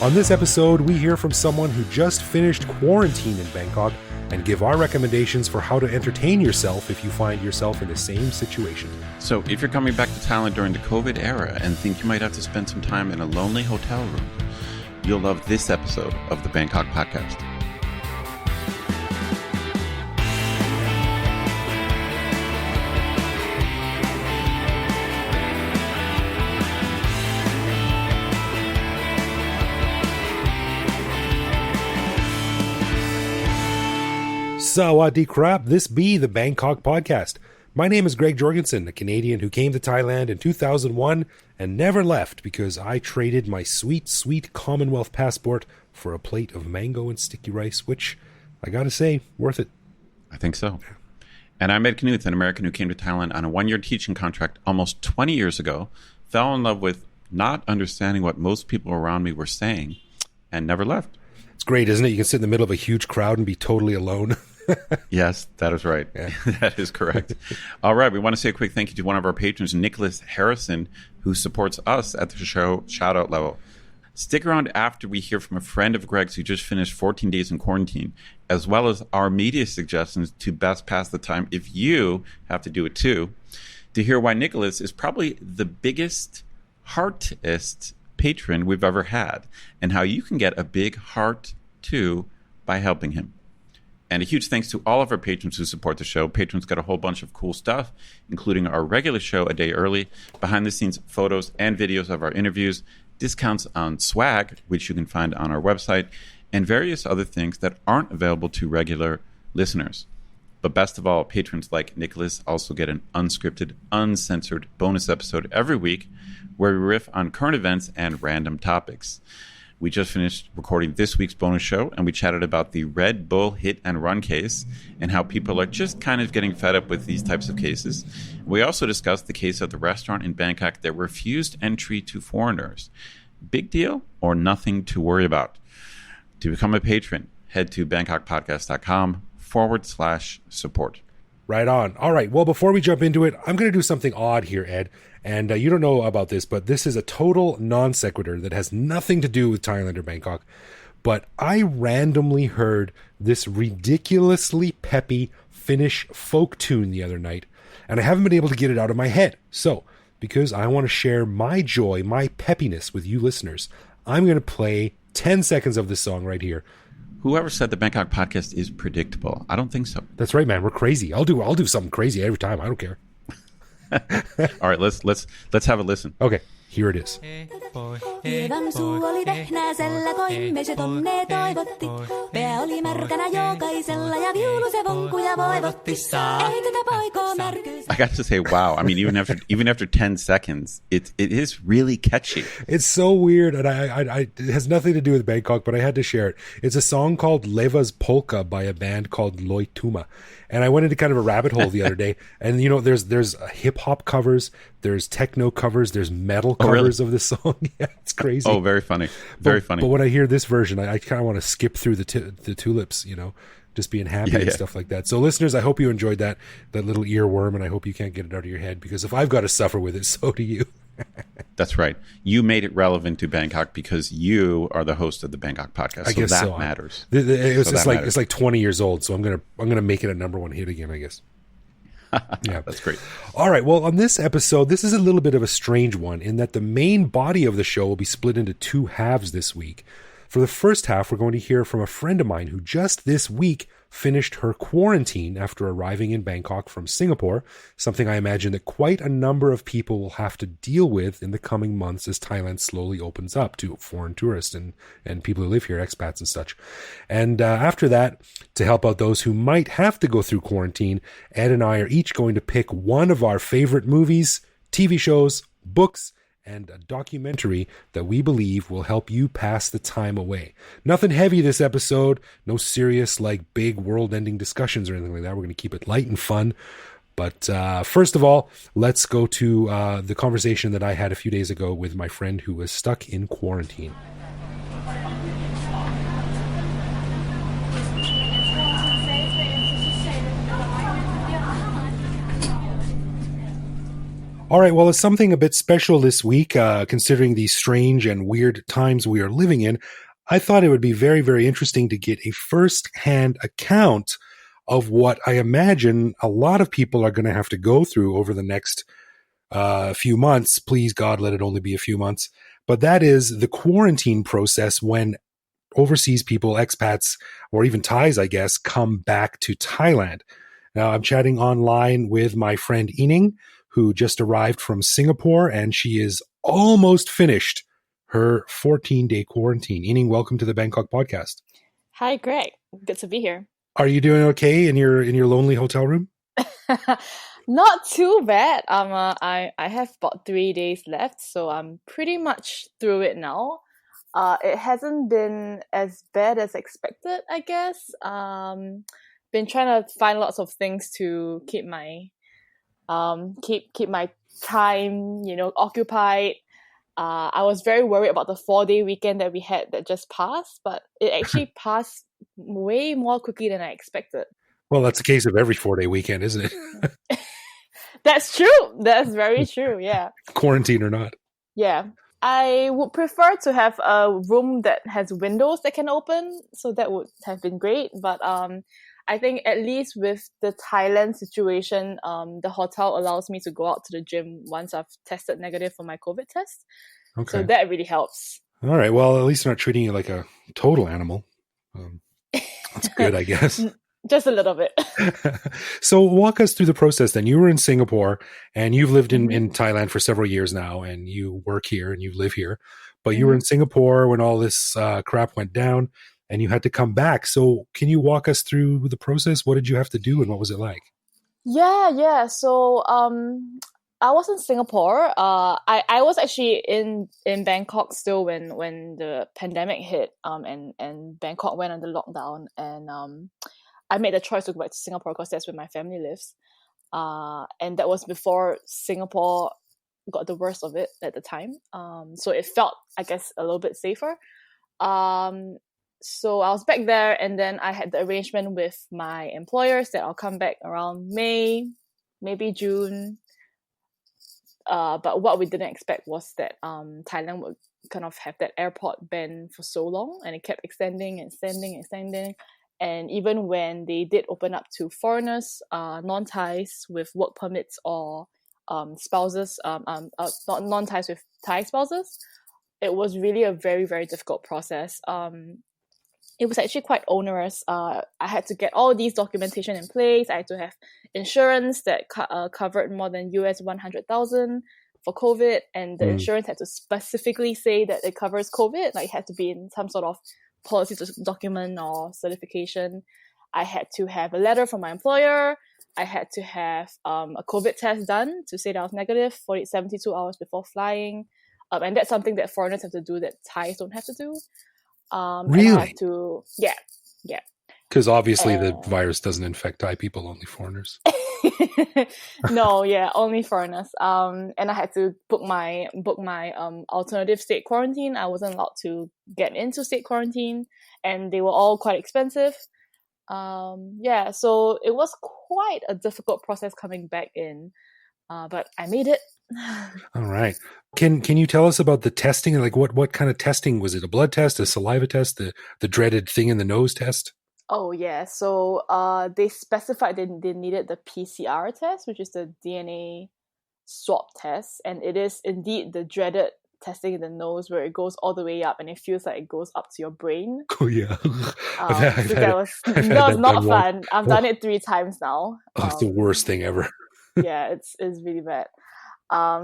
On this episode, we hear from someone who just finished quarantine in Bangkok and give our recommendations for how to entertain yourself if you find yourself in the same situation. So if you're coming back to Thailand during the COVID era and think you might have to spend some time in a lonely hotel room, you'll love this episode of the Bangkok Podcast. Sawadee krap, this be the Bangkok Podcast. My name is Greg Jorgensen, a Canadian who came to Thailand in 2001 and never left because I traded my sweet, sweet Commonwealth passport for a plate of mango and sticky rice, which, I gotta say, worth it. I think so. And I'm Ed Knuth, an American who came to Thailand on a one-year teaching contract almost 20 years ago, fell in love with not understanding what most people around me were saying, and never left. It's great, isn't it? You can sit in the middle of a huge crowd and be totally alone. Yes, that is right. Yeah. That is correct. All right. We want to say a quick thank you to one of our patrons, Nicholas Harrison, who supports us at the show shout out level. Stick around after we hear from a friend of Greg's who just finished 14 days in quarantine, as well as our media suggestions to best pass the time if you have to do it too, to hear why Nicholas is probably the biggest, heartiest patron we've ever had, and how you can get a big heart too by helping him. And a huge thanks to all of our patrons who support the show. Patrons got a whole bunch of cool stuff, including our regular show a day early, behind-the-scenes photos and videos of our interviews, discounts on swag, which you can find on our website, and various other things that aren't available to regular listeners. But best of all, patrons like Nicholas also get an unscripted, uncensored bonus episode every week where we riff on current events and random topics. We just finished recording this week's bonus show, and we chatted about the Red Bull hit and run case and how people are just kind of getting fed up with these types of cases. We also discussed the case of the restaurant in Bangkok that refused entry to foreigners. Big deal or nothing to worry about? To become a patron, head to bangkokpodcast.com/support. Right on. All right. Well, before we jump into it, I'm going to do something odd here, Ed. And you don't know about this, but this is a total non sequitur that has nothing to do with Thailand or Bangkok. But I randomly heard this ridiculously peppy Finnish folk tune the other night, and I haven't been able to get it out of my head. So, because I want to share my joy, my peppiness with you listeners, I'm going to play 10 seconds of this song right here. Whoever said the Bangkok Podcast is predictable? I don't think so. That's right, man. We're crazy. I'll do something crazy every time. I don't care. All right, let's have a listen. Okay, here it is. Hievan suu oli vehnäisellä, koimme se tonne toivotti. Pää oli märkänä jokaisella ja viulu se vonkuja voivotti. Ei tätä poikoo märkyys. I got to say, wow. I mean, even after 10 seconds, it is really catchy. It's so weird, and I it has nothing to do with Bangkok, but I had to share it. It's a song called Leva's Polka by a band called Loituma. And I went into kind of a rabbit hole the other day, and you know, there's hip hop covers, there's techno covers, there's metal covers of this song. Yeah, it's crazy. Oh, very funny, very funny. But when I hear this version, I kind of want to skip through the tulips, you know, just being happy and stuff like that. So, listeners, I hope you enjoyed that little earworm, and I hope you can't get it out of your head, because if I've got to suffer with it, so do you. That's right. You made it relevant to Bangkok because you are the host of the Bangkok Podcast. I guess that so. Matters. It's like 20 years old, so I'm gonna make it a number one hit again, I guess. Yeah, that's great. All right. Well, on this episode, this is a little bit of a strange one in that the main body of the show will be split into two halves this week. For the first half, we're going to hear from a friend of mine who just this week finished her quarantine after arriving in Bangkok from Singapore, something I imagine that quite a number of people will have to deal with in the coming months as Thailand slowly opens up to foreign tourists and people who live here, expats and such. And after that, to help out those who might have to go through quarantine, Ed and I are each going to pick one of our favorite movies, TV shows, books, and a documentary that we believe will help you pass the time away. Nothing heavy this episode, no serious, like, big world-ending discussions or anything like that. We're going to keep it light and fun. But first of all, let's go to the conversation that I had a few days ago with my friend who was stuck in quarantine. All right, well, it's something a bit special this week, considering the strange and weird times we are living in. I thought it would be very, very interesting to get a first-hand account of what I imagine a lot of people are going to have to go through over the next few months. Please, God, let it only be a few months. But that is the quarantine process when overseas people, expats, or even Thais, I guess, come back to Thailand. Now, I'm chatting online with my friend Yining, who just arrived from Singapore, and she is almost finished her 14-day quarantine. Yining, welcome to the Bangkok podcast. Hi, Greg. Good to be here. Are you doing okay in your lonely hotel room? Not too bad. I have about 3 days left, so I'm pretty much through it now. It hasn't been as bad as expected, I guess. Been trying to find lots of things to keep my keep my time, occupied. I was very worried about the 4-day weekend that we had that just passed, but it actually passed way more quickly than I expected. Well, that's the case of every 4-day weekend, isn't it? That's true. That's very true. Yeah. Quarantine or not. Yeah. I would prefer to have a room that has windows that can open, so that would have been great. But I think at least with the Thailand situation, the hotel allows me to go out to the gym once I've tested negative for my COVID test. Okay. So that really helps. All right. Well, at least not treating you like a total animal. That's good, I guess. Just a little bit. So walk us through the process then. You were in Singapore and you've lived in Thailand for several years now, and you work here and you live here. But you were in Singapore when all this crap went down and you had to come back. So can you walk us through the process? What did you have to do and what was it like? Yeah. So I was in Singapore. I was actually in Bangkok still when the pandemic hit and Bangkok went under lockdown, and I made the choice to go back to Singapore because that's where my family lives. And that was before Singapore got the worst of it at the time. So it felt, I guess, a little bit safer. So I was back there, and then I had the arrangement with my employers that I'll come back around May, maybe June. But what we didn't expect was that Thailand would kind of have that airport ban for so long, and it kept extending. And even when they did open up to foreigners, non-Thais with work permits or spouses, non-Thais with Thai spouses, it was really a very, very difficult process. It was actually quite onerous. I had to get all these documentation in place. I had to have insurance that covered more than US 100,000 for COVID, and the insurance had to specifically say that it covers COVID. Like, it had to be in some sort of policy document or certification. I had to have a letter from my employer. I had to have a COVID test done to say that I was negative 72 hours before flying. And that's something that foreigners have to do that Thais don't have to do. Really? And I have to, yeah. Because obviously the virus doesn't infect Thai people, only foreigners. No, yeah, only foreigners. And I had to book my alternative state quarantine. I wasn't allowed to get into state quarantine, and they were all quite expensive. So it was quite a difficult process coming back in, but I made it. All right. Can you tell us about the testing? Like what kind of testing was it? A blood test, a saliva test, the dreaded thing in the nose test? Oh yeah. So they specified they needed the PCR test, which is the DNA swab test, and it is indeed the dreaded testing in the nose where it goes all the way up and it feels like it goes up to your brain. Oh yeah. That was not fun. I've done it 3 times now. Oh, it's the worst thing ever. Yeah, it's really bad.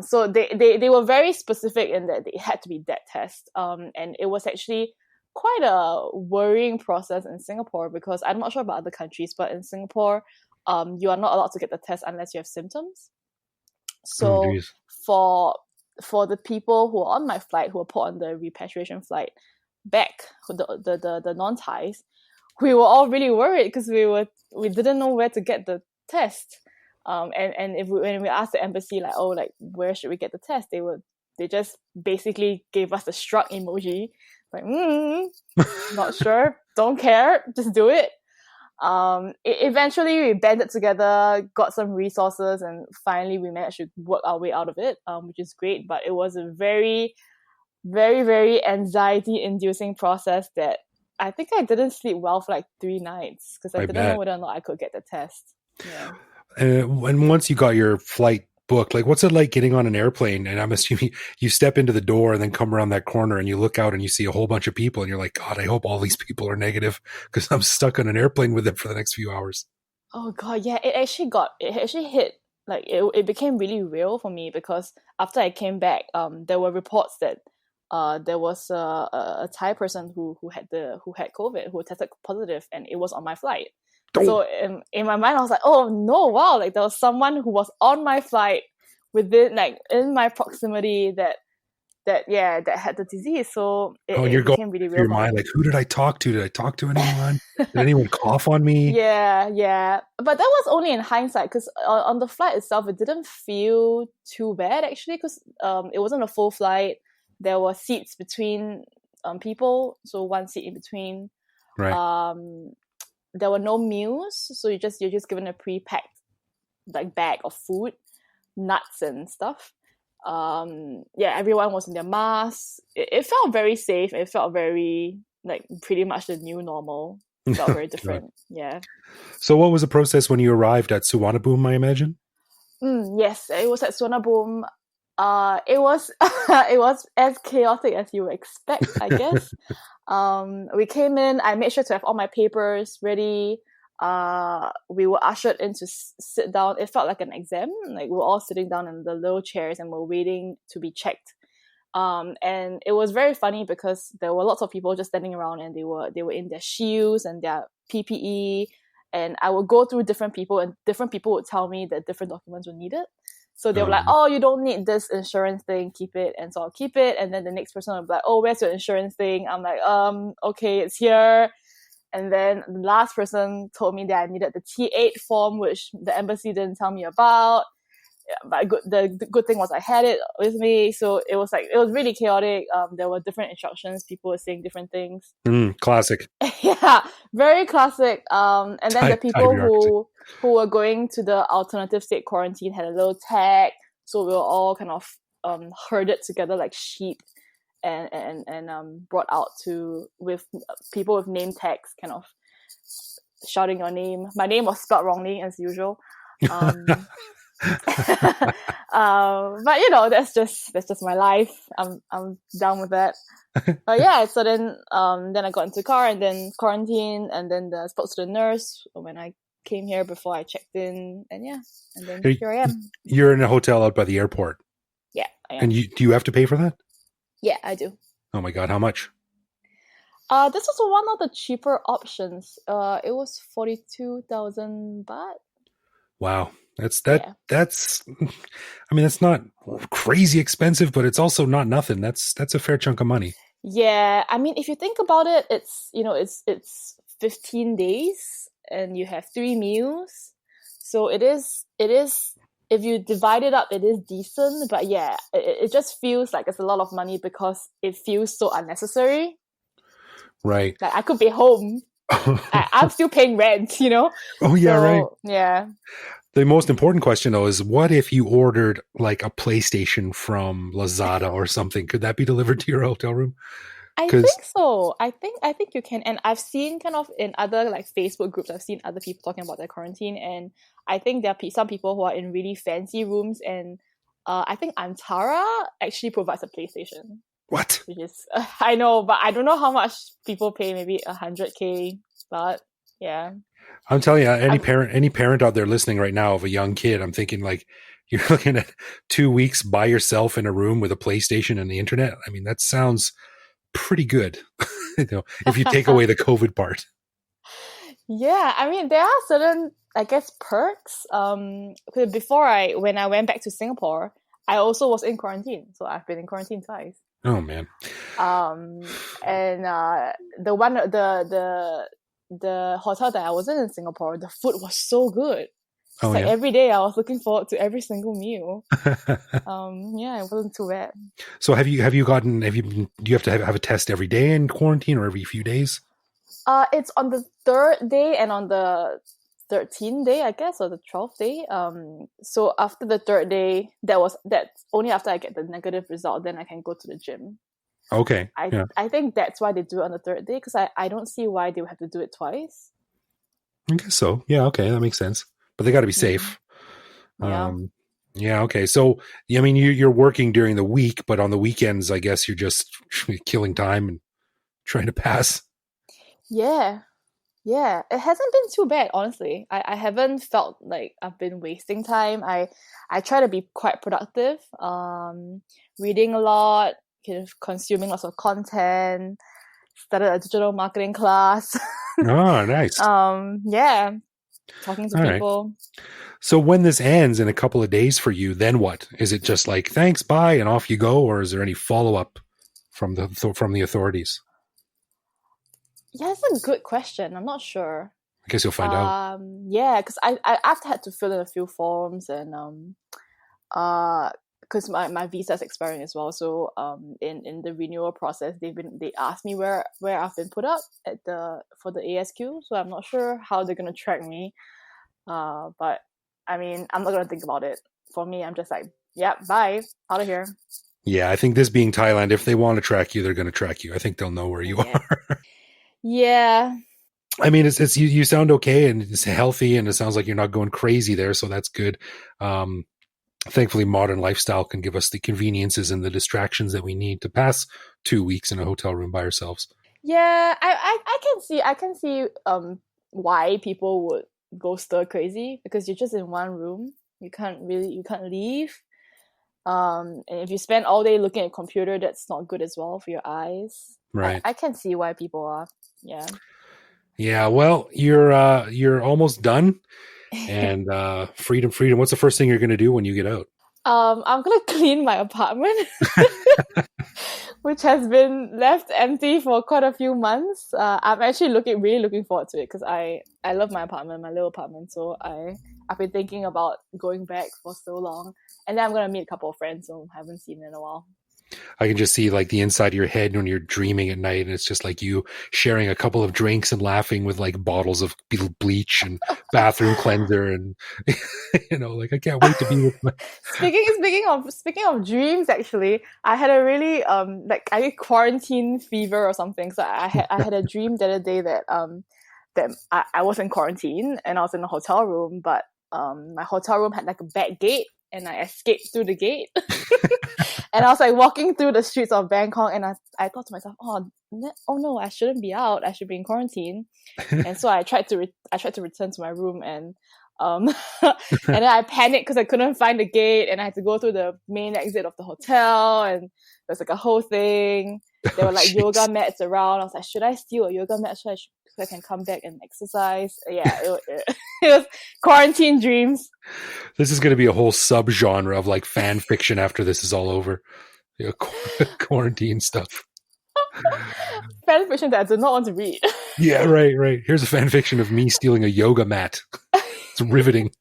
So they were very specific in that it had to be that test. And it was actually quite a worrying process in Singapore, because I'm not sure about other countries, but in Singapore, you are not allowed to get the test unless you have symptoms. So for the people who are on my flight, who were put on the repatriation flight back, the non-Thais, we were all really worried because we didn't know where to get the test. And when we asked the embassy, where should we get the test, they just basically gave us a shrug emoji, like, not sure, don't care, just do it. Eventually we banded together, got some resources, and finally we managed to work our way out of it, which is great. But it was a very, very, very anxiety-inducing process that I think I didn't sleep well for like 3 nights because I didn't know whether or not I could get the test. Yeah. And once you got your flight booked, like what's it like getting on an airplane? And I'm assuming you step into the door and then come around that corner and you look out and you see a whole bunch of people and you're like, God, I hope all these people are negative because I'm stuck on an airplane with them for the next few hours. Oh God, yeah, it actually hit, like it became really real for me because after I came back, there were reports that there was a Thai person who had COVID, who tested positive, and it was on my flight. Oh. So in my mind, I was like, oh no, wow, like there was someone who was on my flight within, like in my proximity that had the disease. So it became really real. Your mind, like, who did I talk to? Did I talk to anyone? Did anyone cough on me? Yeah. But that was only in hindsight because on the flight itself, it didn't feel too bad actually because it wasn't a full flight. There were seats between people, so one seat in between. Right. There were no meals, so you're just given a pre-packed like bag of food, nuts and stuff. Everyone was in their masks. It felt very safe. It felt very like pretty much the new normal. It felt very different. Right. Yeah. So what was the process when you arrived at Suvarnabhumi, I imagine? Yes, it was at Suvarnabhumi. It was as chaotic as you would expect, I guess. We came in, I made sure to have all my papers ready. We were ushered in to sit down. It felt like an exam. Like we were all sitting down in the little chairs and we're waiting to be checked. And it was very funny because there were lots of people just standing around and they were in their shields and their PPE. And I would go through different people and different people would tell me that different documents were needed. So they were like, oh, you don't need this insurance thing, keep it. And so I'll keep it. And then the next person will be like, oh, where's your insurance thing? I'm like, okay, it's here. And then the last person told me that I needed the T8 form, which the embassy didn't tell me about. Yeah, but the good thing was I had it with me. So it was really chaotic. There were different instructions. People were saying different things. Classic. Yeah, very classic. And then the people who were going to the alternative state quarantine had a little tag. So we were all kind of herded together like sheep and brought out with people with name tags kind of shouting your name. My name was spelled wrongly as usual. But that's just my life. I'm down with that. So then I got into the car and then quarantine and then I spoke to the nurse when I came here before I checked in and then here I am. You're in a hotel out by the airport. Yeah, I am. And do you have to pay for that? Yeah, I do. Oh my God, how much? This was one of the cheaper options. It was 42,000 baht. Wow. That's I mean, it's not crazy expensive, but it's also not nothing. That's a fair chunk of money. Yeah. I mean, if you think about it, it's 15 days and you have 3 meals. So it is, if you divide it up, it is decent, but yeah, it just feels like it's a lot of money because it feels so unnecessary. Right. Like I could be home. I'm still paying rent, Oh yeah, so, right. Yeah. The most important question though is what if you ordered like a PlayStation from Lazada or something? Could that be delivered to your hotel room? I think so. I think you can. And I've seen kind of in other like Facebook groups, I've seen other people talking about their quarantine, and I think there are some people who are in really fancy rooms, and I think Antara actually provides a PlayStation. What? Which is I know, but I don't know how much people pay. Maybe 100K, but yeah. I'm telling you, any parent out there listening right now of a young kid, I'm thinking like you're looking at 2 weeks by yourself in a room with a PlayStation and the internet. I mean, that sounds pretty good, if you take away the COVID part. Yeah, I mean, there are certain, I guess, perks. When I went back to Singapore, I also was in quarantine, so I've been in quarantine twice. Oh man. And the hotel that I was in Singapore, the food was so good. Every day I was looking forward to every single meal. It wasn't too bad. So do you have to have a test every day in quarantine or every few days? It's on the 3rd day and on the 13th day, I guess, or the 12th day. So after the 3rd day, that's only after I get the negative result, then I can go to the gym. Okay. I think that's why they do it on the 3rd day, because I don't see why they would have to do it twice. I guess so. Yeah, okay, that makes sense. But they got to be safe. Yeah. Yeah, okay. So, I mean, you're working during the week, but on the weekends, I guess you're just killing time and trying to pass. Yeah. Yeah. It hasn't been too bad, honestly. I haven't felt like I've been wasting time. I try to be quite productive. Reading a lot, kind of consuming lots of content, started a digital marketing class. Oh, nice. Yeah. Talking to All people. Right. So when this ends in a couple of days for you, then what? Is it just like, thanks, bye, and off you go? Or is there any follow-up from the authorities? Yeah, that's a good question. I'm not sure. I guess you'll find out. Yeah, because I've had to fill in a few forms, and because my visa is expiring as well. So in the renewal process, they asked me where I've been put up for the ASQ. So I'm not sure how they're gonna track me. But I mean, I'm not gonna think about it. For me, I'm just like, yeah, bye, out of here. Yeah, I think this being Thailand, if they want to track you, they're going to track you. I think they'll know where you are. Yeah. I mean, it's you sound okay and it's healthy, and it sounds like you're not going crazy there, so that's good. Thankfully, modern lifestyle can give us the conveniences and the distractions that we need to pass 2 weeks in a hotel room by ourselves. Yeah, I can see why people would go stir crazy, because you're just in one room. You can't leave. And if you spend all day looking at a computer, that's not good as well for your eyes. Right. I can see why people are. Yeah. Yeah. Well, you're almost done. And freedom. What's the first thing you're going to do when you get out? I'm gonna clean my apartment, which has been left empty for quite a few months. I'm actually really looking forward to it, because I love my apartment, my little apartment. So I've been thinking about going back for so long, and then I'm gonna meet a couple of friends who I haven't seen in a while. I can just see like the inside of your head when you're dreaming at night, and it's just like you sharing a couple of drinks and laughing with like bottles of bleach and bathroom cleanser, and like I can't wait to be with my. Speaking of dreams, actually, I had a really I had quarantine fever or something. So I had a dream the other day that I was in quarantine and I was in a hotel room, but my hotel room had like a back gate, and I escaped through the gate. And I was like walking through the streets of Bangkok, and I thought to myself, oh no, I shouldn't be out. I should be in quarantine. And so I tried to return to my room, and and then I panicked because I couldn't find the gate, and I had to go through the main exit of the hotel, and there's like a whole thing. There were like yoga mats around. I was like, should I steal a yoga mat so I can come back and exercise? Yeah, it was quarantine dreams. This is going to be a whole subgenre of like fan fiction after this is all over. Quarantine stuff. Fan fiction that I do not want to read. Yeah, right. Here's a fan fiction of me stealing a yoga mat. It's riveting.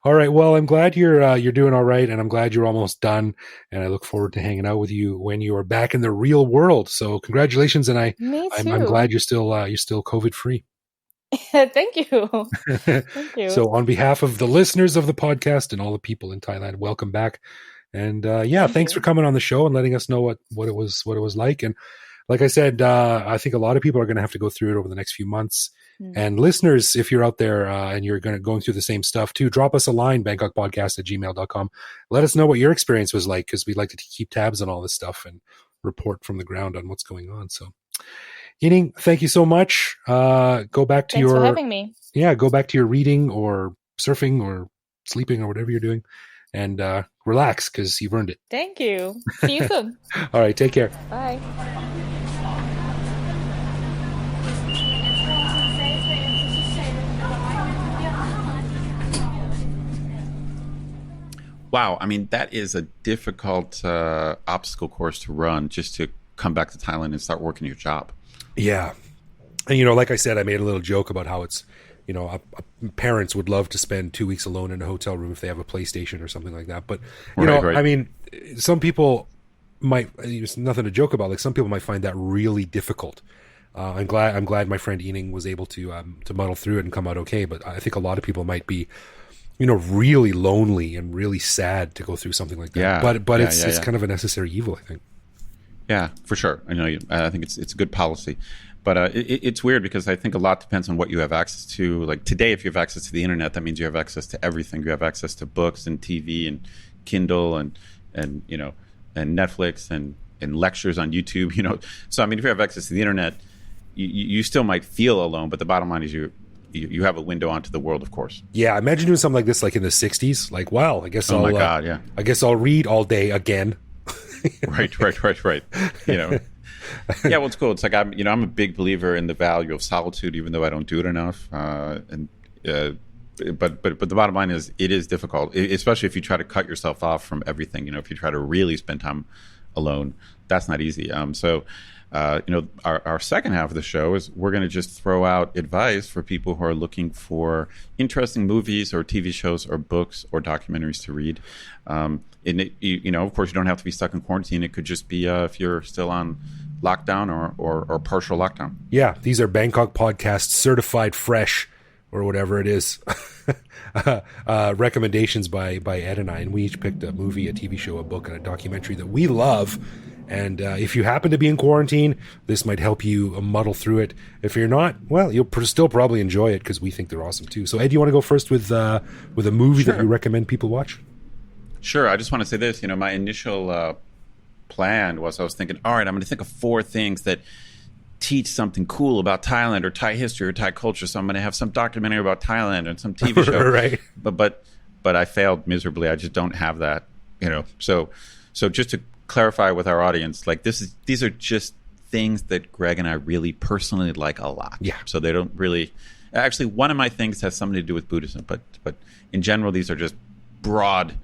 All right. Well, I'm glad you're doing all right, and I'm glad you're almost done. And I look forward to hanging out with you when you are back in the real world. So, congratulations, and I'm glad you're still COVID free. Thank you. Thank you. So, on behalf of the listeners of the podcast and all the people in Thailand, welcome back. And thanks for coming on the show and letting us know what it was like. And like I said, I think a lot of people are going to have to go through it over the next few months. And listeners, if you're out there and you're going through the same stuff too, drop us a line, bangkokpodcast@gmail.com. Let us know what your experience was like, because we'd like to keep tabs on all this stuff and report from the ground on what's going on. So, Yining, thank you so much. Go back to Thanks for having me. Yeah, go back to your reading or surfing or sleeping or whatever you're doing, and relax, because you've earned it. Thank you. See you soon. All right, take care. Bye. Wow. I mean, that is a difficult obstacle course to run, just to come back to Thailand and start working your job. Yeah. And, like I said, I made a little joke about how it's, parents would love to spend 2 weeks alone in a hotel room if they have a PlayStation or something like that. But, right. I mean, some people might, it's nothing to joke about. Like some people might find that really difficult. I'm glad my friend Yining was able to muddle through it and come out okay. But I think a lot of people might be, really lonely and really sad to go through something like that. Yeah. But it's kind of a necessary evil, I think. Yeah, for sure. I think it's a good policy. But it's weird because I think a lot depends on what you have access to. Like today, if you have access to the internet, that means you have access to everything. You have access to books and TV and Kindle and Netflix and lectures on YouTube. So if you have access to the internet, you still might feel alone. But the bottom line is you have a window onto the world, of course. Yeah, imagine doing something like this, like in the '60s. Like, wow, I guess my God, yeah. I guess I'll read all day again. Right. Yeah, well, it's cool. It's like I'm a big believer in the value of solitude, even though I don't do it enough. But the bottom line is, it is difficult, especially if you try to cut yourself off from everything. If you try to really spend time alone, that's not easy. Our second half of the show is we're going to just throw out advice for people who are looking for interesting movies or TV shows or books or documentaries to read. Of course, you don't have to be stuck in quarantine. It could just be if you're still on lockdown or partial lockdown. Yeah, these are Bangkok Podcast certified fresh or whatever it is. Recommendations by Ed and I, and we each picked a movie, a TV show, a book, and a documentary that we love. And if you happen to be in quarantine, this might help you muddle through it. If you're not, well, you'll still probably enjoy it because we think they're awesome too. So Ed, you want to go first with a movie that you recommend people watch? Sure. I just want to say this. My initial plan was I was thinking, all right, I'm going to think of 4 things that teach something cool about Thailand or Thai history or Thai culture. So I'm going to have some documentary about Thailand and some TV show. Right. But I failed miserably. I just don't have that. So just to clarify with our audience, like these are just things that Greg and I really personally like a lot. Yeah. So they don't really. Actually, one of my things has something to do with Buddhism, but in general, these are just broad,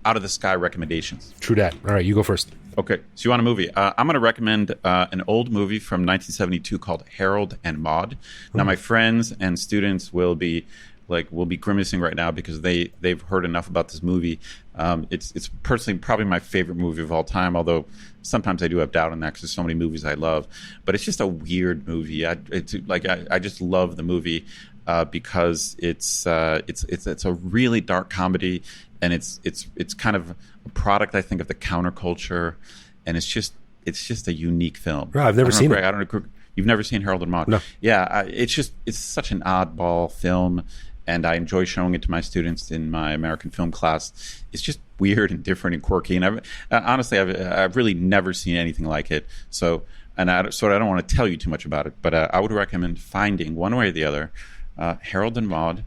out of the sky recommendations. True that. All right, you go first. Okay, so you want a movie? I'm going to recommend an old movie from 1972 called Harold and Maude. Now, my friends and students will be grimacing right now because they've heard enough about this movie. It's personally probably my favorite movie of all time, although sometimes I do have doubt on that because there's so many movies I love. But it's just a weird movie. I just love the movie because it's a really dark comedy, and it's kind of a product, I think, of the counterculture, and it's just a unique film. Right, I've never seen it. I don't know. You've never seen Harold and Maude? No. Yeah, it's such an oddball film, and I enjoy showing it to my students in my American film class. It's just weird and different and quirky, and I've really never seen anything like it. So I don't want to tell you too much about it, but I would recommend finding one way or the other Harold and Maude,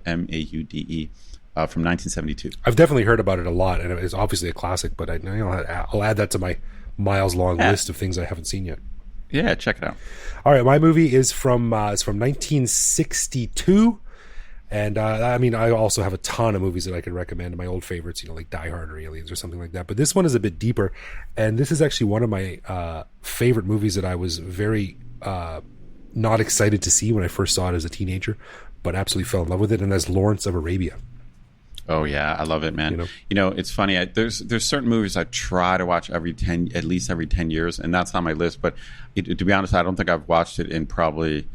M-A-U-D-E. From 1972. I've definitely heard about it a lot, and it's obviously a classic, but I'll add that to my miles-long list of things I haven't seen yet. Yeah, check it out. All right, my movie is from 1962, and I also have a ton of movies that I could recommend. My old favorites, like Die Hard or Aliens or something like that. But this one is a bit deeper, and this is actually one of my favorite movies that I was very not excited to see when I first saw it as a teenager, but absolutely fell in love with it, and that's Lawrence of Arabia. Oh yeah, I love it, man. It's funny. There's certain movies I try to watch at least every 10 years, and that's on my list. But to be honest, I don't think I've watched it in probably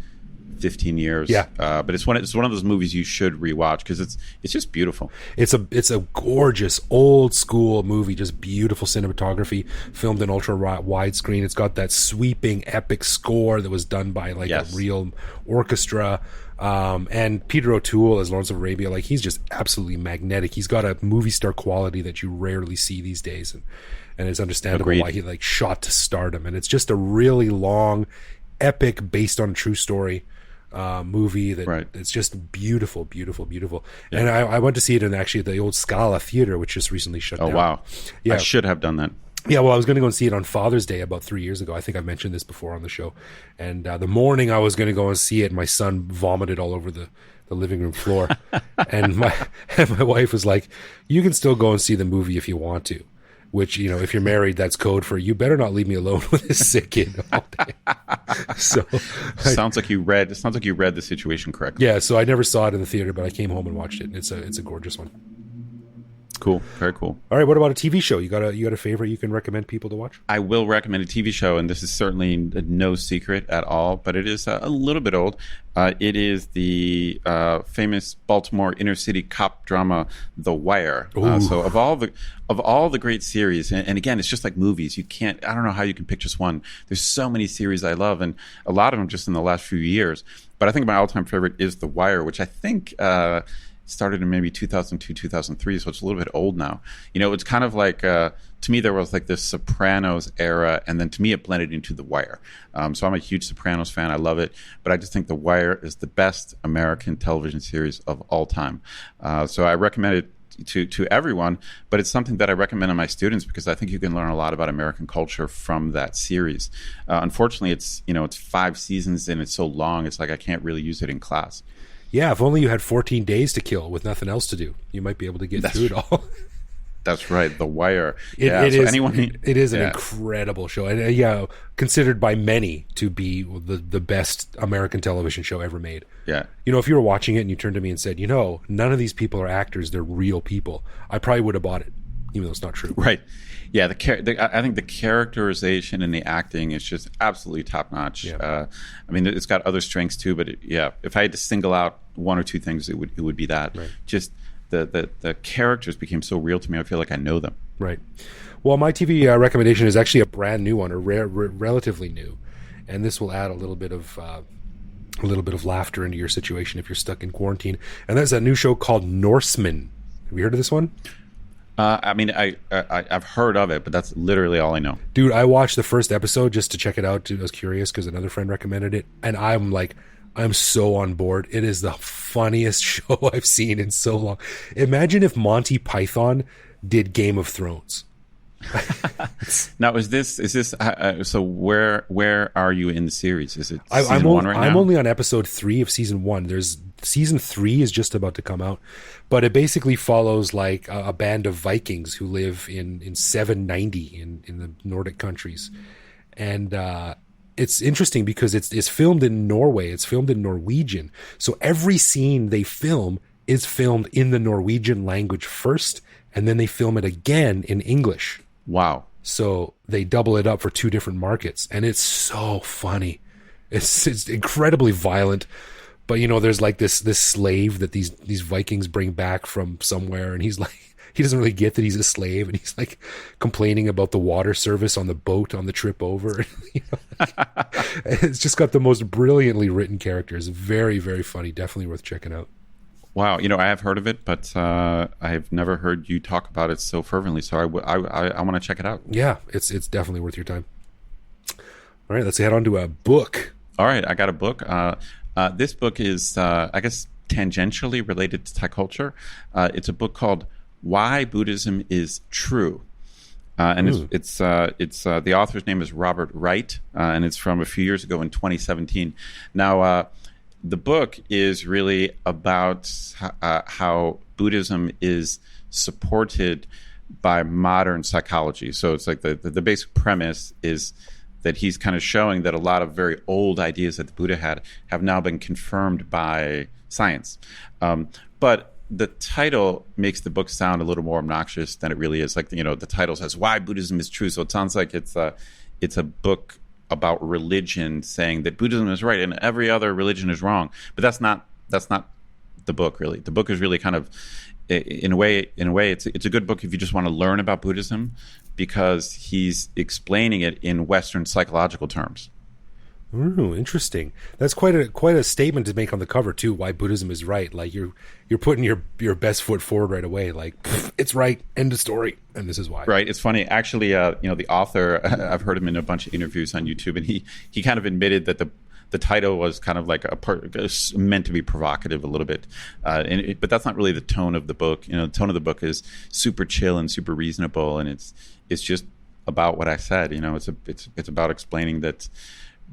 15 years. Yeah. But it's one of those movies you should rewatch because it's just beautiful. It's a gorgeous old school movie, just beautiful cinematography, filmed in ultra widescreen. It's got that sweeping epic score that was done by a real orchestra. And Peter O'Toole as Lawrence of Arabia, he's just absolutely magnetic. He's got a movie star quality that you rarely see these days, and it's understandable why he shot to stardom. And it's just a really long, epic, based on a true story movie that it's just beautiful, beautiful, beautiful. Yeah. And I went to see it in actually the old Scala Theater, which just recently shut down. Oh wow! Yeah, I should have done that. Yeah, well, I was going to go and see it on Father's Day about 3 years ago. I think I mentioned this before on the show. And the morning I was going to go and see it, my son vomited all over the living room floor. and my wife was like, you can still go and see the movie if you want to. Which, if you're married, that's code for you better not leave me alone with this sick kid all day. Sounds like you read the situation correctly. Yeah, so I never saw it in the theater, but I came home and watched it. It's a gorgeous one. Cool. Very cool. All right, what about a TV show? You got a favorite you can recommend people to watch? I will recommend a TV show, and this is certainly no secret at all, but it is a little bit old. It is the famous Baltimore inner city cop drama, The Wire. So of all the great series, and again, it's just like movies. I don't know how you can pick just one. There's so many series I love, and a lot of them just in the last few years. But I think my all-time favorite is The Wire, which I think started in maybe 2002, 2003, so it's a little bit old now. It's kind of like, to me, there was like this Sopranos era, and then to me, it blended into The Wire. So I'm a huge Sopranos fan. I love it. But I just think The Wire is the best American television series of all time. So I recommend it to everyone, but it's something that I recommend to my students because I think you can learn a lot about American culture from that series. Unfortunately, it's 5 seasons and it's so long, it's like I can't really use it in class. Yeah, if only you had 14 days to kill with nothing else to do, you might be able to get through it all. That's right, The Wire. It is an incredible show, and considered by many to be the best American television show ever made. Yeah, if you were watching it and you turned to me and said, none of these people are actors; they're real people, I probably would have bought it, even though it's not true. Right. Yeah, I think the characterization and the acting is just absolutely top notch. Yeah. It's got other strengths too, but if I had to single out one or two things, it would be that. Right. Just the characters became so real to me. I feel like I know them. Right. Well, my TV recommendation is actually a brand new one, or relatively new, and this will add a little bit of laughter into your situation if you're stuck in quarantine. And that's a new show called Norseman. Have you heard of this one? I've heard of it, but that's literally all I know. Dude, I watched the first episode just to check it out. I was curious because another friend recommended it, and I'm so on board. It is the funniest show I've seen in so long. Imagine if Monty Python did Game of Thrones. Now, is this so where are you in the series? Is it I'm season 1 right now? I'm only on episode 3 of season 1. There's season 3 is just about to come out, but it basically follows like a band of Vikings who live in 790 in the Nordic countries. And it's interesting because it's filmed in Norway. It's filmed in Norwegian. So every scene they film is filmed in the Norwegian language first, and then they film it again in English. Wow. So they double it up for 2 different markets, and it's so funny. It's incredibly violent. But there's like this slave that these Vikings bring back from somewhere, and he's like, he doesn't really get that he's a slave, and he's like complaining about the water service on the boat on the trip over. It's just got the most brilliantly written characters. Very, very funny. Definitely worth checking out. Wow, I have heard of it, but I have never heard you talk about it so fervently. So I want to check it out. Yeah, it's definitely worth your time. All right, let's head on to a book. All right, I got a book. This book is, I guess, tangentially related to Thai culture. It's a book called Why Buddhism is True. And it's the author's name is Robert Wright, and it's from a few years ago in 2017. Now, the book is really about how Buddhism is supported by modern psychology. So it's like the basic premise is that he's kind of showing that a lot of very old ideas that the Buddha had have now been confirmed by science. But the title makes the book sound a little more obnoxious than it really is. Like, the title says Why Buddhism is True. So it sounds like it's a book about religion saying that Buddhism is right and every other religion is wrong. But that's not the book, really. The book is really kind of, in a way, it's a good book if you just want to learn about Buddhism, because he's explaining it in Western psychological terms. Ooh, interesting. That's quite a statement to make on the cover too. Why Buddhism is right. Like you're putting your best foot forward right away. Like, it's right. End of story. And this is why. Right. It's funny. Actually, the author, I've heard him in a bunch of interviews on YouTube, and he kind of admitted that the title was kind of like meant to be provocative a little bit, but that's not really the tone of the book. The tone of the book is super chill and super reasonable, and it's just about what I said. It's about explaining that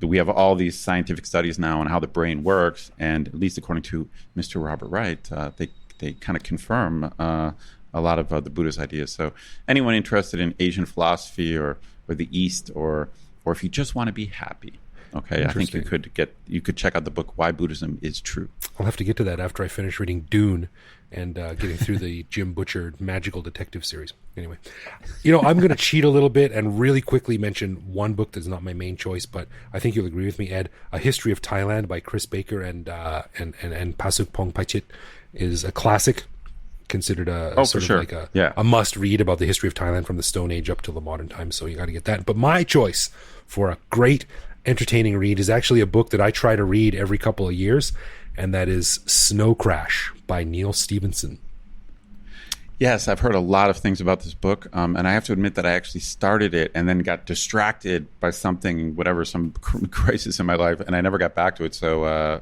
we have all these scientific studies now on how the brain works, and at least according to Mr. Robert Wright, they kind of confirm a lot of the Buddha's ideas. So anyone interested in Asian philosophy or the East, or if you just want to be happy, Okay, I think you could check out the book Why Buddhism is True. I'll have to get to that after I finish reading Dune and getting through the Jim Butcher magical detective series. Anyway, I'm going to cheat a little bit and really quickly mention one book that's not my main choice, but I think you'll agree with me, Ed. A History of Thailand by Chris Baker and Pasuk Pongpachit is a classic, considered a must read about the history of Thailand from the Stone Age up to the modern times. So you got to get that. But my choice for a great entertaining read is actually a book that I try to read every couple of years, and that is Snow Crash by Neil Stephenson. Yes, I've heard a lot of things about this book, and I have to admit that I actually started it and then got distracted by some crisis in my life, and I never got back to it. So,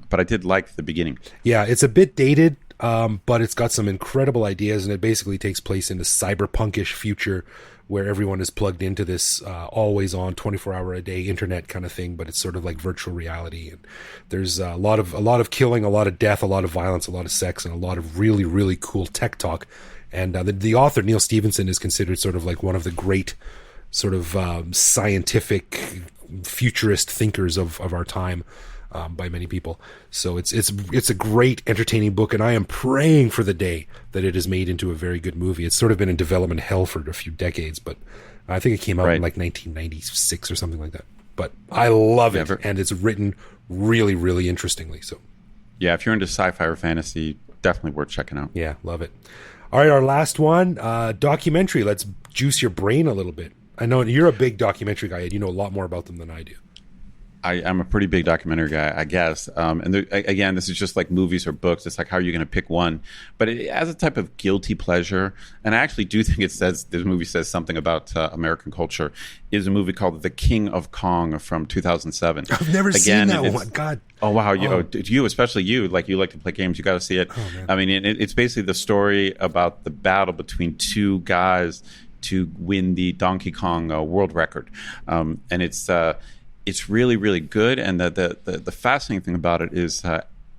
but I did like the beginning. Yeah, it's a bit dated, but it's got some incredible ideas, and it basically takes place in a cyberpunkish future where everyone is plugged into this always on 24-hour-a-day internet kind of thing, but it's sort of like virtual reality. And there's a lot of killing, a lot of death, a lot of violence, a lot of sex, and a lot of really, really cool tech talk. And the author, Neil Stephenson, is considered sort of like one of the great sort of scientific futurist thinkers of our time. By many people. So it's a great entertaining book, and I am praying for the day that it is made into a very good movie. It's sort of been in development hell for a few decades, but I think it came out in like 1996 or something like that. But I love it, and it's written really, really interestingly. So yeah, if you're into sci-fi or fantasy, definitely worth checking out. Yeah, love it. All right, our last one, documentary. Let's juice your brain a little bit. I know you're a big documentary guy, and you know a lot more about them than I do. I'm a pretty big documentary guy, I guess. And again, this is just like movies or books. It's like, how are you going to pick one? But it has a type of guilty pleasure. And I actually do think this movie says something about American culture. Is a movie called The King of Kong from 2007. I've never seen that one. God. Oh, wow. You, especially you like to play games. You got to see it. Oh, man. I mean, it's basically the story about the battle between two guys to win the Donkey Kong world record. And it's really, really good. And the fascinating thing about it is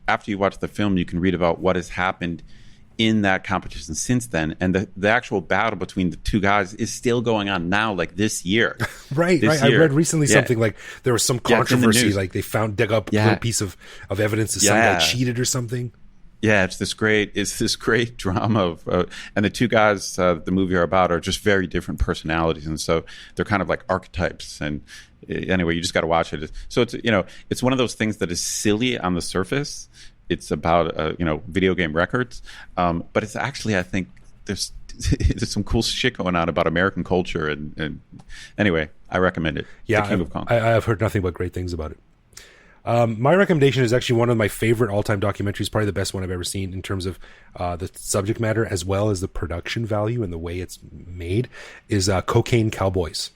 after you watch the film, you can read about what has happened in that competition since then. And the actual battle between the two guys is still going on now, like this year. Right. I read recently something like there was some controversy, like they dug up a little piece of evidence that some guy cheated or something. Yeah, it's this great drama of, and the two guys the movie are about are just very different personalities, and so they're kind of like archetypes. And anyway, you just got to watch it. So it's one of those things that is silly on the surface. It's about video game records, but it's actually, I think there's some cool shit going on about American culture, and anyway, I recommend it. Yeah, The King of Kong. I have heard nothing but great things about it. My recommendation is actually one of my favorite all-time documentaries, probably the best one I've ever seen in terms of the subject matter as well as the production value and the way it's made, is Cocaine Cowboys.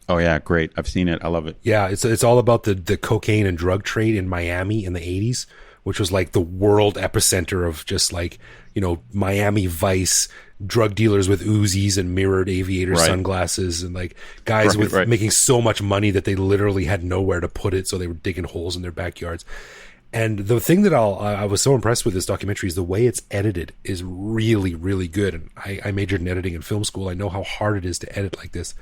Oh yeah, great. I've seen it. I love it. Yeah, it's all about the cocaine and drug trade in Miami in the 80s, which was like the world epicenter of just like, Miami Vice, drug dealers with Uzis and mirrored aviator sunglasses, and like guys making so much money that they literally had nowhere to put it, so they were digging holes in their backyards. And the thing that I was so impressed with this documentary is the way it's edited is really, really good. And I majored in editing in film school. I know how hard it is to edit like this.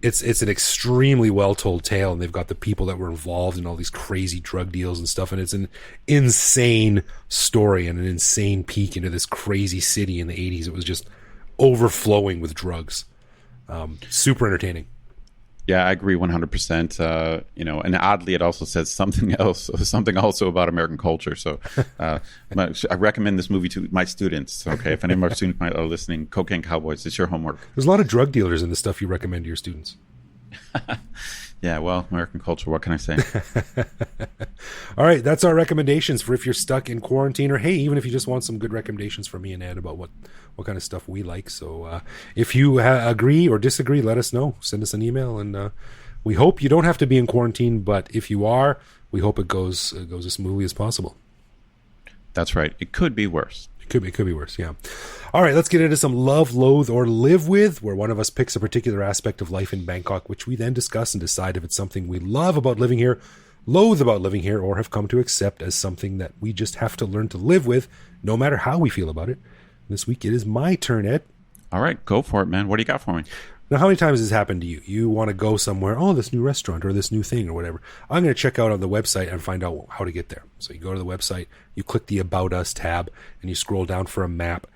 It's an extremely well-told tale, and they've got the people that were involved in all these crazy drug deals and stuff, and it's an insane story and an insane peek into this crazy city in the 80s. It was just overflowing with drugs. Super entertaining. Yeah, I agree 100%. And oddly, it also says something also about American culture. So I recommend this movie to my students. Okay, if any of my students are listening, Cocaine Cowboys, it's your homework. There's a lot of drug dealers in the stuff you recommend to your students. Yeah, well, American culture, what can I say? All right, that's our recommendations for if you're stuck in quarantine, or hey, even if you just want some good recommendations from me and Ed about what kind of stuff we like. So if you agree or disagree, let us know. Send us an email, and we hope you don't have to be in quarantine, but if you are, we hope it goes as smoothly as possible. That's right. It could be worse. It could be worse, yeah. All right, let's get into some love, loathe, or live with, where one of us picks a particular aspect of life in Bangkok, which we then discuss and decide if it's something we love about living here, loathe about living here, or have come to accept as something that we just have to learn to live with, no matter how we feel about it. This week it is my turn, Ed. All right, go for it, man. What do you got for me? Now, how many times has this happened to you? You want to go somewhere, oh, this new restaurant or this new thing or whatever. I'm going to check out on the website and find out how to get there. So you go to the website, you click the About Us tab, and you scroll down for a map.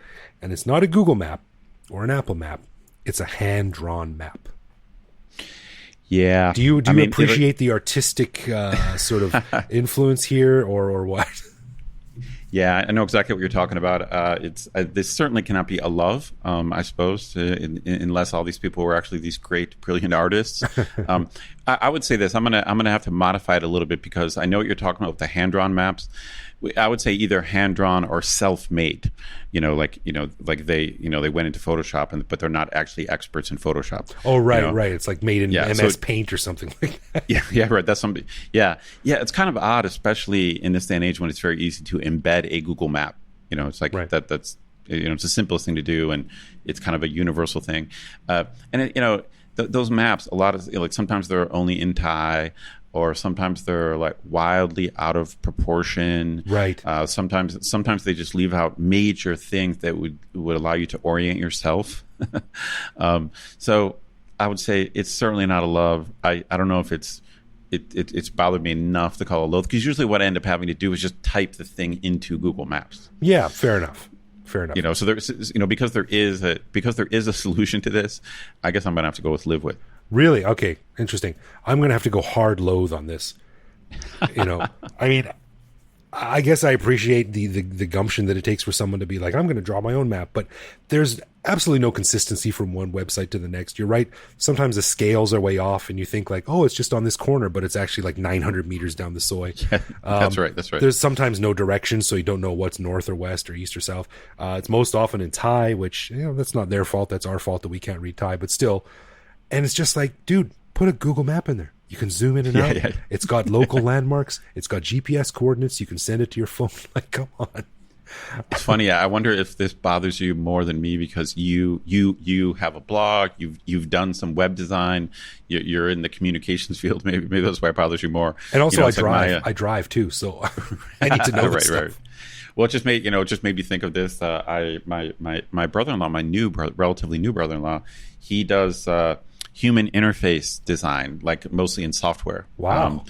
And it's not a Google map or an Apple map. It's a hand-drawn map. Yeah. Do you appreciate the artistic sort of influence here or what? Yeah, I know exactly what you're talking about. This certainly cannot be a love, I suppose, unless all these people were actually these great, brilliant artists. I would say this. I'm gonna have to modify it a little bit because I know what you're talking about with the hand-drawn maps. I would say either hand-drawn or self-made. Like they went into Photoshop, but they're not actually experts in Photoshop. Oh, right, right. It's like made in MS Paint or something like that. Yeah, right. That's something. Yeah. It's kind of odd, especially in this day and age when it's very easy to embed a Google map. It's like right. That's it's the simplest thing to do, and it's kind of a universal thing. Those maps, a lot of like sometimes they're only in Thai. Or sometimes they're like wildly out of proportion. Right. Sometimes they just leave out major things that would allow you to orient yourself. So I would say it's certainly not a love. I don't know if it's bothered me enough to call it a loathe, because usually what I end up having to do is just type the thing into Google Maps. Yeah, fair enough. So there's because there is a solution to this. I guess I'm gonna have to go with live with. Really? Okay, interesting. I'm going to have to go hard loathe on this. I mean, I guess I appreciate the gumption that it takes for someone to be like, I'm going to draw my own map, but there's absolutely no consistency from one website to the next. You're right. Sometimes the scales are way off and you think like, oh, it's just on this corner, but it's actually like 900 meters down the soy. Yeah, that's right. There's sometimes no direction, so you don't know what's north or west or east or south. It's most often in Thai, which, that's not their fault. That's our fault that we can't read Thai, but still. And it's just like, dude, put a Google map in there. You can zoom in and out. Yeah. It's got local landmarks. It's got GPS coordinates. You can send it to your phone. Like, come on. It's funny. I wonder if this bothers you more than me because you have a blog. You've done some web design. You're in the communications field. Maybe that's why it bothers you more. And also, I drive. I drive too, so I need to know this stuff. Right. Well, it just made me think of this. My brother-in-law, relatively new brother-in-law, he does human interface design, like mostly in software. Wow.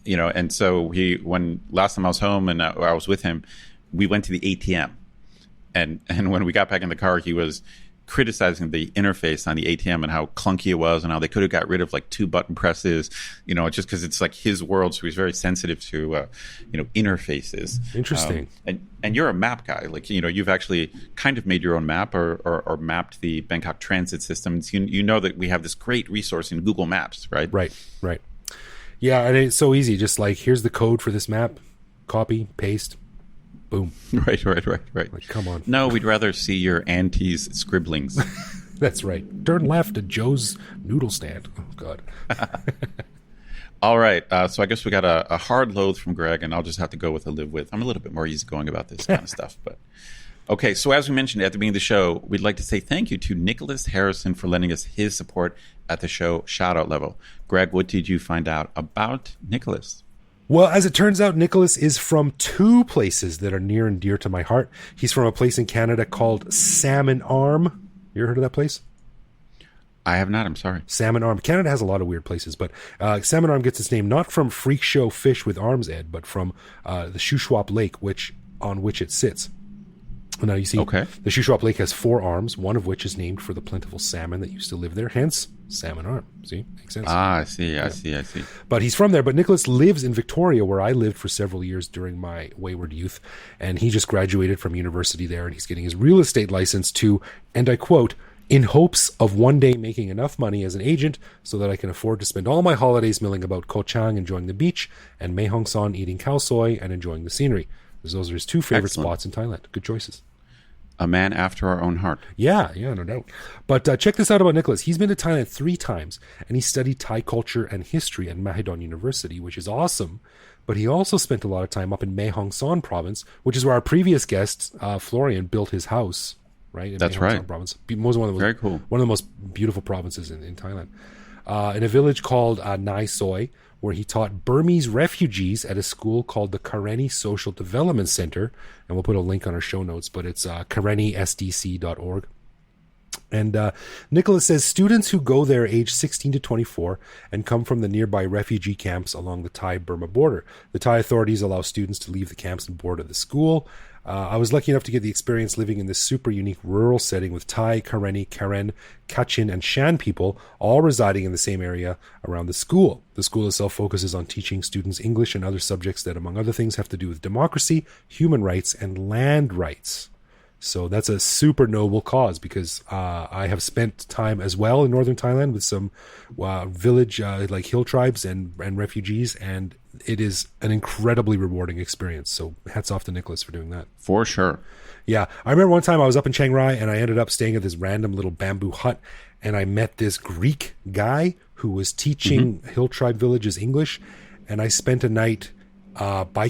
And so when last time I was home and I was with him, we went to the ATM, and when we got back in the car, he was criticizing the interface on the ATM and how clunky it was and how they could have got rid of like 2 button presses, just because it's like his world. So he's very sensitive to, interfaces. Interesting. And you're a map guy. Like, you've actually kind of made your own map or mapped the Bangkok transit system. You know that we have this great resource in Google Maps, right? Right. Yeah. And it's so easy. Just like, here's the code for this map, copy, paste. Boom. Right. Like, come on. No, we'd rather see your auntie's scribblings. That's right. Turn left at Joe's noodle stand. Oh, God. All right. So I guess we got a hard loathe from Greg, and I'll just have to go with a live with. I'm a little bit more easygoing about this kind of stuff. But okay. So as we mentioned at the beginning of the show, we'd like to say thank you to Nicholas Harrison for lending us his support at the show shout-out level. Greg, what did you find out about Nicholas? Well, as it turns out, Nicholas is from 2 places that are near and dear to my heart. He's from a place in Canada called Salmon Arm. You ever heard of that place? I have not. I'm sorry. Salmon Arm. Canada has a lot of weird places, but Salmon Arm gets its name not from freak show fish with arms, Ed, but from the Shuswap Lake, on which it sits. Now, you see, okay. The Shuswap Lake has 4 arms, one of which is named for the plentiful salmon that used to live there, hence Salmon Arm. See? Makes sense. I see. But he's from there. But Nicholas lives in Victoria, where I lived for several years during my wayward youth. And he just graduated from university there, and he's getting his real estate license to, and I quote, in hopes of one day making enough money as an agent so that I can afford to spend all my holidays milling about Koh Chang, enjoying the beach, and Mae Hong Son eating khao soi and enjoying the scenery. Those are his 2 favorite spots in Thailand. Good choices. A man after our own heart. Yeah, no doubt. But check this out about Nicholas. He's been to Thailand 3 times, and he studied Thai culture and history at Mahidol University, which is awesome. But he also spent a lot of time up in Mae Hong Son province, which is where our previous guest, Florian, built his house, right? In That's Mae Hong right. Son province. Very cool. One of the most beautiful provinces in Thailand. In a village called Nai Soi, where he taught Burmese refugees at a school called the Karenni Social Development Center. And we'll put a link on our show notes, but it's karennisdc.org. And Nicholas says students who go there age 16 to 24 and come from the nearby refugee camps along the Thai-Burma border. The Thai authorities allow students to leave the camps and board at the school. I was lucky enough to get the experience living in this super unique rural setting with Thai, Karenni, Karen, Kachin, and Shan people all residing in the same area around the school. The school itself focuses on teaching students English and other subjects that, among other things, have to do with democracy, human rights, and land rights. So that's a super noble cause because I have spent time as well in northern Thailand with some village like hill tribes and refugees, and it is an incredibly rewarding experience. So hats off to Nicholas for doing that. For sure. Yeah. I remember one time I was up in Chiang Rai and I ended up staying at this random little bamboo hut, and I met this Greek guy who was teaching hill tribe villages English, and I spent a night by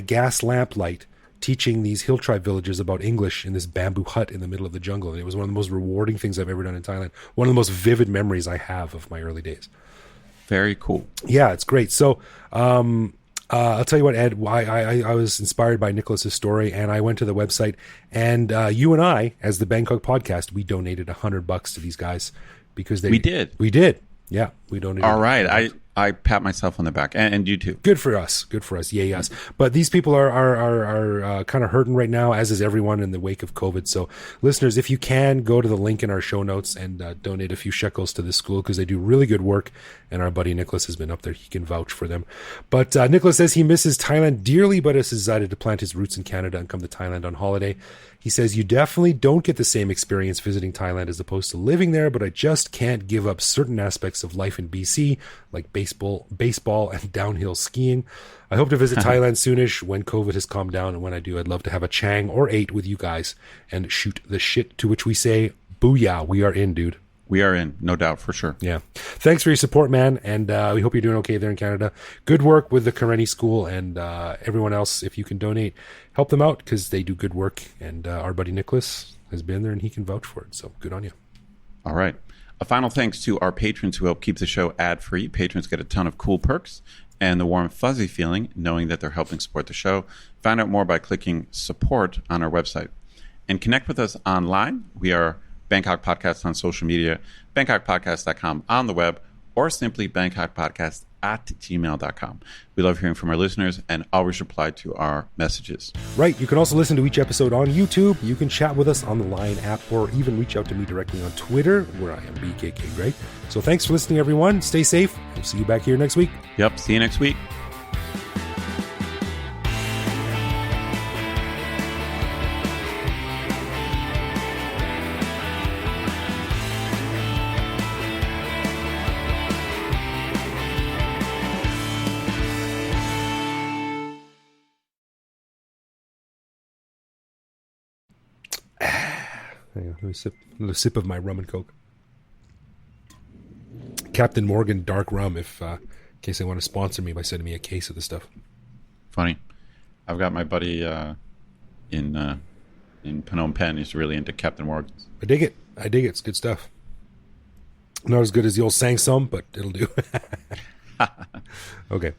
gas lamp light teaching these hill tribe villages about English in this bamboo hut in the middle of the jungle. And it was one of the most rewarding things I've ever done in Thailand. One of the most vivid memories I have of my early days. Very cool. Yeah, it's great. So I'll tell you what, Ed, I was inspired by Nicholas's story, and I went to the website, and you and I, as the Bangkok podcast, we donated $100 to these guys because We did. We did. Yeah, we donated. All right. I pat myself on the back, and you too. Good for us. Good for us. Yay, us. But these people are kind of hurting right now, as is everyone in the wake of COVID. So, listeners, if you can, go to the link in our show notes and donate a few shekels to this school because they do really good work. And our buddy Nicholas has been up there. He can vouch for them. But Nicholas says he misses Thailand dearly, but has decided to plant his roots in Canada and come to Thailand on holiday. He says, you definitely don't get the same experience visiting Thailand as opposed to living there, but I just can't give up certain aspects of life in BC, like baseball and downhill skiing. I hope to visit Thailand soonish when COVID has calmed down, and when I do, I'd love to have a Chang or 8 with you guys and shoot the shit, to which we say, booyah, we are in, dude. We are in, no doubt, for sure. Yeah. Thanks for your support, man. And we hope you're doing okay there in Canada. Good work with the Karenni School, and everyone else, if you can donate, help them out because they do good work. And our buddy Nicholas has been there and he can vouch for it. So good on you. All right. A final thanks to our patrons who help keep the show ad-free. Patrons get a ton of cool perks and the warm, fuzzy feeling knowing that they're helping support the show. Find out more by clicking support on our website. And connect with us online. We are Bangkok Podcast on social media, BangkokPodcast.com on the web, or simply BangkokPodcast@gmail.com. We love hearing from our listeners and always reply to our messages. Right. You can also listen to each episode on YouTube. You can chat with us on the Line app or even reach out to me directly on Twitter, where I am BKK Greg. So thanks for listening, everyone. Stay safe. We'll see you back here next week. Yep. See you next week. Let me sip a little sip of my rum and coke. Captain Morgan Dark Rum, if in case they want to sponsor me by sending me a case of this stuff. Funny. I've got my buddy in Phnom Penh. He's really into Captain Morgan's. I dig it. It's good stuff. Not as good as the old Sang Som, but it'll do. Okay.